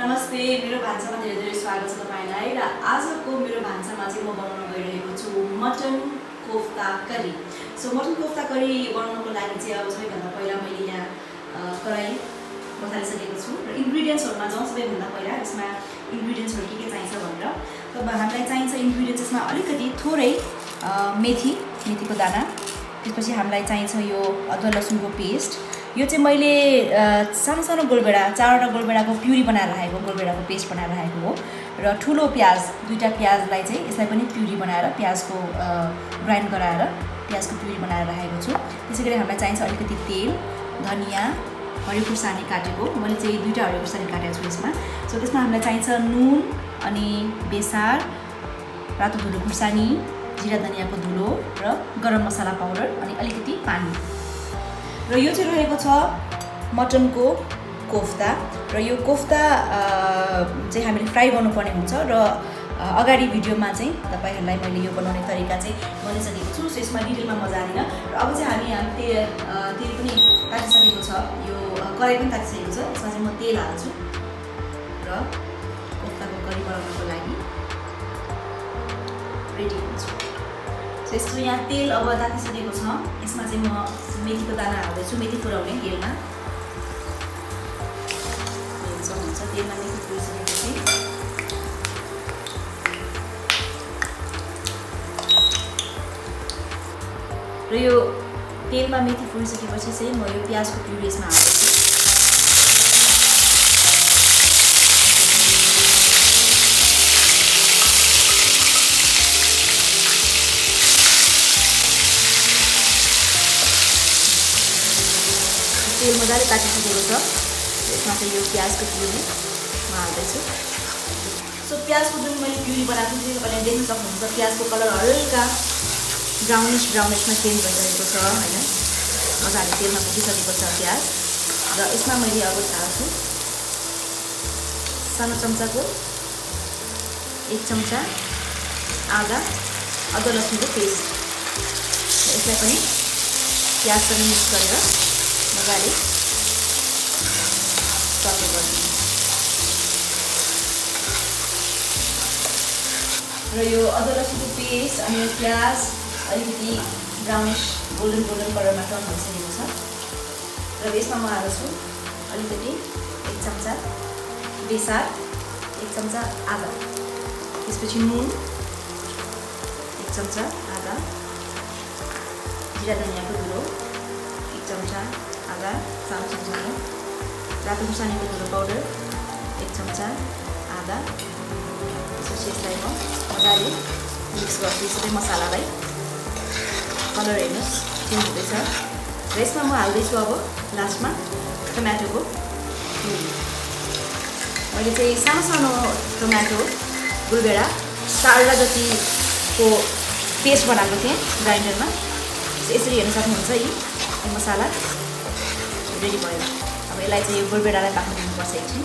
नमस्ते, मेरो भान्सामा धेरै धेरै स्वागत छ तपाईलाई र आजको मेरो भान्सामा चाहिँ म बनाउन गइरहेको छु mutton kofta curry. So mutton kofta curry बनाउनको लागि चाहिँ अब सबैभन्दा पहिला मैले यहाँ कराई बसालिसकेको छु र इन्ग्रेडिएन्ट्सहरुमा जाउँ। सबैभन्दा पहिला यसमा इन्ग्रेडिएन्ट्सहरु के चाहिन्छ भनेर तब हामीलाई चाहिन्छ इन्ग्रेडिएन्ट्स यसमा अलिकति थोरै मेथीको दाना, त्यसपछि हामीलाई चाहिन्छ यो अदुवा लसुनको पेस्ट। यो चाहिँ मैले सानो सानो गोलबेडा 4वटा गोलबेडाको प्युरी बनाएर राखेको, गोलबेडाको पेस्ट बनाएर राखेको हो र ठुलो प्याज 2टा प्याजलाई चाहिँ यसलाई पनि प्युरी बनाएर प्याजको ग्राइन्ड गराएर प्याजको प्युरी बनाएर राखेको छु। त्यसैगरी हामीलाई चाहिन्छ अलिकति तेल, धनिया, हरियो खुर्सानी काटेको, मैले चाहिँ 2टा हरियो खुर्सानी काटेको छु यसमा। सो त्यसमा हामीलाई चाहिन्छ नुन अनि बेसार, रातो धुलो खुर्सानी, जिरा धनियाको धुलो र गरम मसला पाउडर अनि अलिकति पानी। र यो चाहिँ रहेको छ मटनको कोफ्ता र यो कोफ्ता चाहिँ हामीले फ्राई गर्नुपर्ने हुन्छ र अगाडि भिडियोमा चाहिँ तपाईहरुलाई मैले यो बनाउने तरिका चाहिँ भनिसकेको छु। सो यसमा डिटेलमा म जादिनँ र अब चाहिँ हामी तेल पनि तातिसकेको छ, यो कराई पनि तातिसकेको छ। यसमा चाहिँ म तेल हाल्छु र कोफ्ताको करी बनाउनको लागि रेडी हुन्छु। सो यसको यहाँ तेल अब तातिसकेको छ, यसमा चाहिँ म मेथीको दाना हाल्दैछु। मेथी पुर्याउने तेलमा हुन्छ, तेलमा मेथी पुरिसकेपछि र यो तेलमा मेथी पुरिसकेपछि चाहिँ म यो प्याजको प्युरी यसमा हाल्छु। तेल मजाले तातिसकेको छ, यसमा चाहिँ यो प्याजको प्युरी म हाल्दैछु। सो प्याजको जुन मैले प्युरी बनाएको थिएँ तपाईँले देख्न सक्नुहुन्छ, प्याजको कलर हल्का ब्राउनिसमा चेन्ज भइरहेको छ हैन। मजाले तेलमा पुगिसकेको छ प्याज र यसमा मैले अब हाल्छु सानो चम्चाको 1 चम्चा आधा अदुवा लसुनको पेस्ट। यसलाई पनि प्याजसँग मिक्स गरेर मजाले सटे गर्नु र यो अदुवा लसुनको पेस्ट अनि यो प्याज अलिकति ब्राउनिस गोल्डन कलरमा टर्न भइसकेको छ र यसमा म हाल्छु अलिकति 1 चम्चा बेसार, 1 चम्चा आधा, त्यसपछि नुन 1 चम्चा आधा, जिरा धनियाको धुलो 1 चम्चा आधा, सानो चम्चाको रातो खुर्सानीको धुलो पाउडर 1 चम्चा आधा। त्यसपछि यसलाई म मजाले मिक्स गर्छु सबै मसालालाई। कलर हेर्नुहोस् चेन्ज हुँदैछ र यसमा म हाल्दैछु अब लास्टमा टमाटोको प्युरी। मैले चाहिँ सानो सानो टमाटो गोलबेडा 4वटा जतिको पेस्ट बनाएको थिएँ ग्राइन्डरमा। यसरी हेर्न सक्नुहुन्छ, यी मसाला रेडी भयो। अब यसलाई चाहिँ यो गोलबेडालाई पाक्न दिनुपर्छ एकछिन,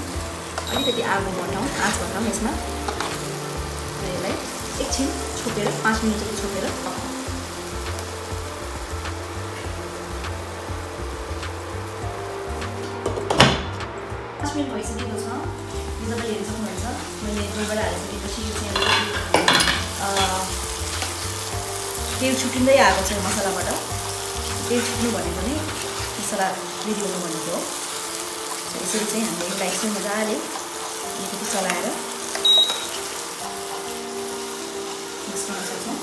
अलिकति आगो बढाउँ, आँच बढाउँ यसमा र यसलाई एकछिन छोपेर 5 मिनट जति छोपेर पकाउँ। 5 मिनट भइसकेको छ, यो तपाईँले हेर्न सक्नुहुन्छ। मैले गोलबेडा हालिसकेपछि यो चाहिँ तेल छुटिँदै आएको छ मसलाबाट। तेल छुट्नु भनेको नै मसला रेडी हुनु भनेको हो। यसरी चाहिँ हामीले यसलाई चाहिँ मजाले अलिकति चलाएर मिक्स गर्न सक्छौँ।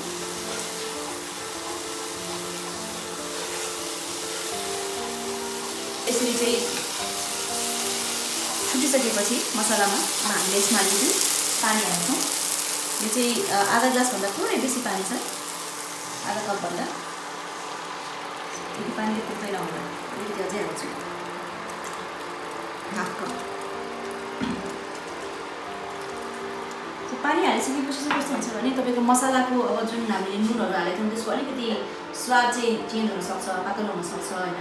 यसरी चाहिँ छुटिसकेपछि मसलामा हामीले यसमा अलिकति पानी हाल्छौँ। यो चाहिँ आधा ग्लासभन्दा थोरै बेसी पानी छ, आधा कपभन्दा। यदि पानीले पुग्दैन होला अलिकति अझै हाल्छु, हाफ कप। पानी हालिसकेपछि चाहिँ कस्तो हुन्छ भने तपाईँको मसलाको अब जुन हामीले नुनहरू हालेको छौँ त्यसको अलिकति स्वाद चाहिँ चेन्ज हुनसक्छ, पातलो हुनसक्छ होइन।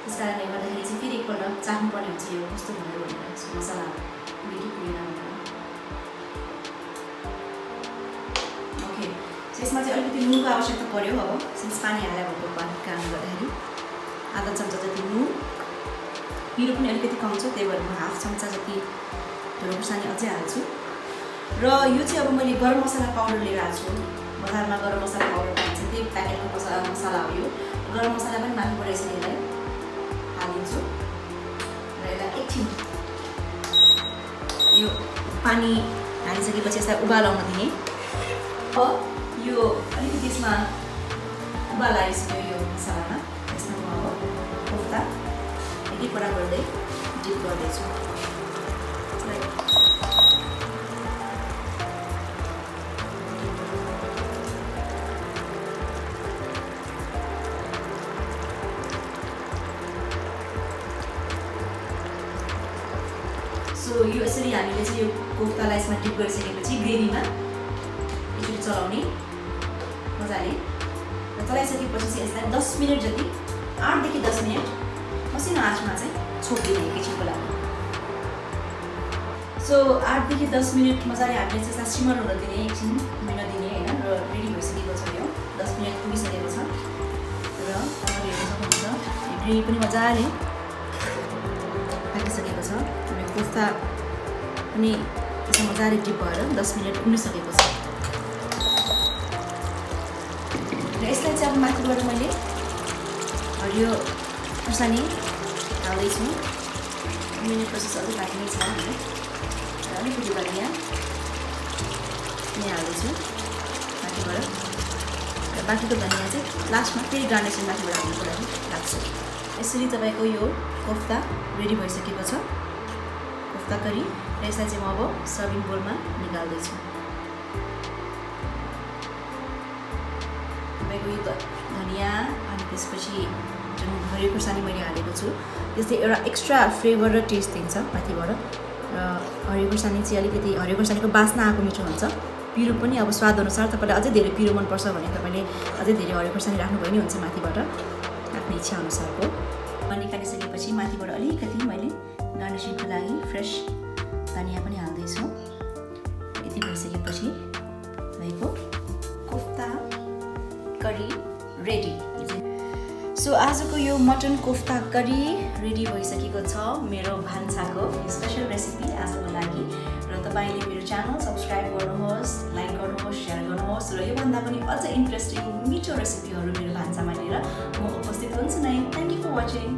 त्यस कारणले गर्दाखेरि चाहिँ फेरि एकपल्ट चाख्नुपर्ने हुन्छ यो कस्तो भयो भनेर, यसको मसला मिठो पुगेन भनेर। ओके, यसमा चाहिँ अलिकति नुनको आवश्यकता पर्यो। अब सिन्स पानी हालेर भएको कारणले गर्दाखेरि आधा चम्चा जति नुन, पिरो पनि अलिकति कम छ, त्यही भएर म हाफ चम्चा जति धुलो खुर्सानी अझै हाल्छु र यो चाहिँ अब मैले गरम मसला पाउडर लिएर आएको छु बजारमा गरम मसला पाउडर पाइन्छ त्यही प्याकेटको मसला हो यो गरम मसला पनि माथिबाट यसरी यसलाई हालिदिन्छु र यसलाई एकछिन यो पानी हालिसकेपछि यसलाई उबाल आउन दिने अब यो अलिकति त्यसमा उबाल आइसक्यो यो मसलामा यसमा म अब कोफ्ता एकैपल्ट गर्दै डिप गर्दैछु सो यो यसरी हामीले चाहिँ यो कोफ्तालाई यसमा डिप गरिसकेपछि ग्रेभीमा एकचोटि चलाउने मजाले र चलाइसकेपछि चाहिँ यसलाई 10 मिनट जति 8 देखि 10 मिनट मसिनो आँचमा चाहिँ छोपिदिने एकैछिनको लागि सो 8 देखि 10 मिनट मजाले हामीले चाहिँ यसलाई सिमर हुन दिने एकछिन हुन दिने होइन र रेडी भइसकेको छ यो 10 मिनट पुगिसकेको छ र तपाईँले हेर्न सक्नुहुन्छ यो ग्रेभी पनि मजाले पाकिसकेको छ कोफ्ता पनि मजाले डिप भएर 10 मिनट पुगिसकेको छ र यसलाई चाहिँ अब माथिबाट मैले हरियो खुर्सानी हाल्दैछु मिने प्रोसेस अलिक बाँकी नै छ र अलिकति धनिया पनि हाल्दैछु माथिबाट र बाँकीको धनिया चाहिँ लास्टमा फेरि गार्निसिङ माथिबाट हाल्नुको लागि राख्छु यसरी तपाईँको यो कोफ्ता रेडी भइसकेको छ कोफ्ता करी र यसलाई चाहिँ म अब सर्भिङ बोलमा निकाल्दैछु तपाईँको यो धनिया अनि त्यसपछि जुन हरियो खुर्सानी मैले हालेको छु त्यसले एउटा एक्स्ट्रा फ्लेभर र टेस्ट दिन्छ माथिबाट र हरियो खुर्सानी चाहिँ अलिकति हरियो खुर्सानीको बास्ना आएको मिठो हुन्छ पिरो पनि अब स्वाद अनुसार तपाईँलाई अझै धेरै पिरो मनपर्छ भने तपाईँले अझै धेरै हरियो खुर्सानी राख्नुभयो नि हुन्छ माथिबाट आफ्नो इच्छा अनुसारको निकालिसकेपछि माथिबाट अलिकति मैले गार्निसिङको लागि फ्रेस धनिया पनि हाल्दैछु यति भइसकेपछि तपाईँको कोफ्ता करी रेडी सो आजको यो मटन कोफ्ता करी रेडी भइसकेको छ मेरो भान्साको स्पेसल रेसिपी आजको लागि र तपाईँले मेरो च्यानल सब्सक्राइब गर्नुहोस् लाइक गर्नुहोस् सेयर गर्नुहोस् र योभन्दा पनि अझ इन्ट्रेस्टिङ मिठो रेसिपीहरू मेरो भान्सामा लिएर म उपस्थित हुन्छु नै थ्याङ्क यू फर वाचिङ